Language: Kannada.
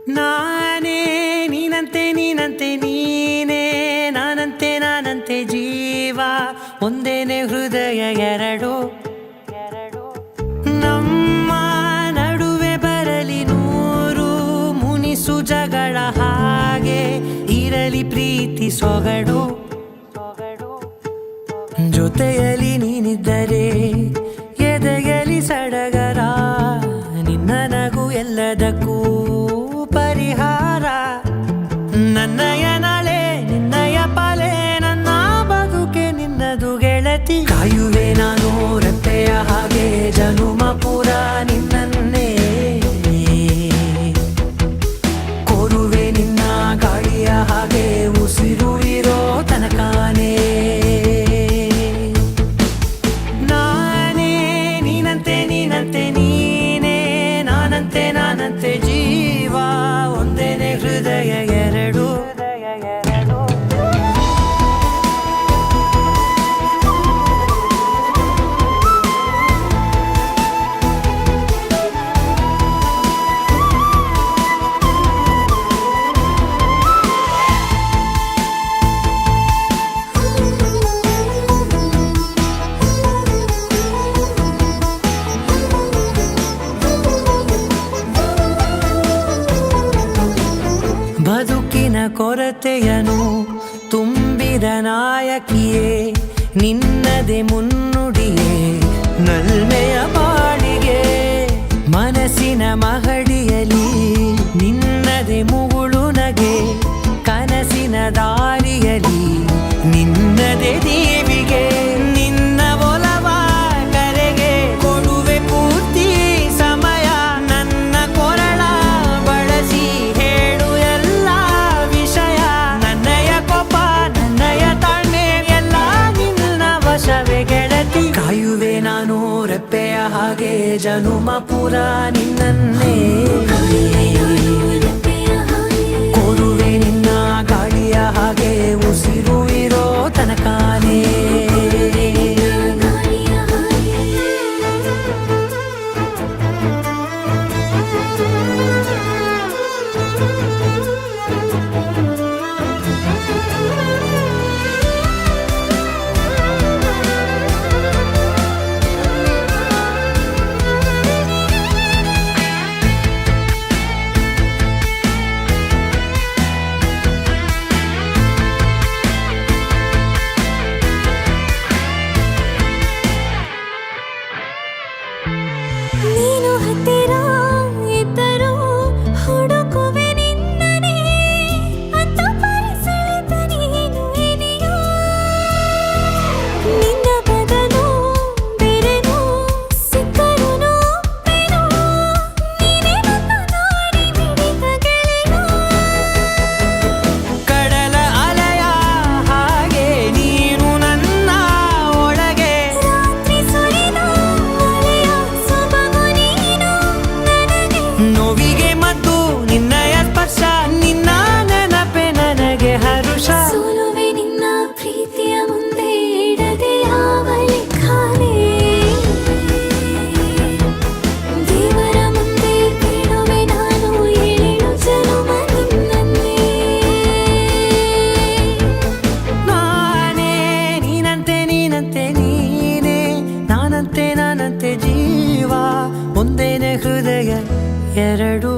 ನಾನೇ ನೀನಂತೆ ನೀನಂತೆ ನೀನೇ ನಾನಂತೆ ನಾನಂತೆ ಜೀವ ಒಂದೇನೆ ಹೃದಯ ಎರಡು ನಮ್ಮ ನಡುವೆ ಬರಲಿ ನೂರು ಮುನಿಸು ಜಗಳ ಹಾಗೆ ಇರಲಿ ಪ್ರೀತಿ ಸೊಗಡು ಜೊತೆಯಲ್ಲಿ ನೀನಿದ್ದರೆ ಎದೆಯಲಿ ಸಡಗರ ನಿನ್ನ ನಗು ಎಲ್ಲದಕ್ಕೂ ಪರಿಹಾರ ನನ್ನಯ ನಾಳೆ ನಿನ್ನಯ ಪಾಲೆ ನನ್ನ ಬದುಕೆ ನಿನ್ನದು ಗೆಳತಿ ಕಾಯುವೆ ನಾನು ರೆಪ್ಪೆಯ ಹಾಗೆ ಜನುಮ ಪೂರ ನಿನ್ನನ್ನೇ ಕೋರುವೆ ನಿನ್ನ ಗಾಳಿಯ ಹಾಗೆ ಉಸಿರು ಇರೋ ತನಕಾನೇ ನಾನೇ ನೀನಂತೆ ನೀನಂತೆ ನೀನೇ ನಾನಂತೆ ನಾನಂತೆ ಜೀವ ಒಂದೇನೆ ಹೃದಯ ಎರಡು ಬದುಕಿನ ಕೊರತೆಯನು ತುಂಬಿದ ನಾಯಕಿಯೇ ನಿನ್ನದೆ ಮುನ್ನುಡಿಯೇ ನಲ್ಮೆಯ ಬಾಳಿಗೆ ಮನಸ್ಸಿನ ಮಹಡಿಯಲಿ ನಿನ್ನದೆ ಮುಗುಳು ನಗೆ ಕನಸಿನ ದಾರಿಯಲಿ ನಿನ್ನದೆ ದೀವಿಗೆ ನಿನ್ನ ಒಲವ ಕರೆಗೆ ಕೊಡುವೆ ಪೂರ್ತಿ ಸಮಯ ನನ್ನ ಕೊರಳ ಬಳಸಿ ಹೇಳು ಎಲ್ಲ ವಿಷಯ ನನ್ನಯ ಕೋಪ ನನ್ನಯ ತಾಳ್ಮೆ ಎಲ್ಲ ನಿನ್ನ ವಶವೇ ಗೆಳತಿ ಕಾಯುವೆ ನಾನು ರೆಪ್ಪೆಯ ಹಾಗೆ ಜನುಮ ಪುರ ನಿನ್ನನ್ನೇ ಕೋರುವೆ ನಿನ್ನ ಗಾಳಿಯ ಹಾಗೆ ಉಸಿರು ಇರೋ ತನಕಾನೇ ನೀನು ಹತ್ತಿರ ಇದ್ದರೂ ಹುಡುಕುವೆ ನಿನ್ನನೇ ಅಂತ ಪರಿಸೆಳೆದ ನೀನು ಇದೆಯೋ ನಿನ್ನ ಬದಲು ಬೇರೆನೋ ಸಿಕ್ಕರೂ ನೋವೇನೋ ನೀನೇ ನನ್ನ ನಾಡಿ ಮಿಡಿದ ಗೆಳೆಯೋ ಕಡಲ ಅಲೆಯ ಹಾಗೆ ನೀನು ನನ್ನ ಒಳಗೆ ರಾತ್ರಿ ಸುರಿದ ಮಳೆಯ ಸೊಬಗು ನೀನು ನನಗೆ ನೋವಿಗೆ ಮದ್ದು ನಿನ್ನಯ ಸ್ಪರ್ಶ ನಿನ್ನ ನೆನಪೆ ನನಗೆ ಹರುಷ ಸೋಲುವೆ ನಿನ್ನ ಪ್ರೀತಿಯ ಮುಂದೆ ಇಡದೆ ಯಾವ ಲೆಕ್ಕನೇ ದೇವರ ಮುಂದೆ ಕೇಳುವೆ ನಾನು ಏಳು ಜನುಮ ನಿನ್ನನ್ನೇ ನಾನೇ ನೀನಂತೆ ನೀನಂತೆ ನೀನೇ ನಾನಂತೆ ನಾನಂತೆ ಜೀವ ಒಂದೇನೆ ಹೃದಯ ಎರಡು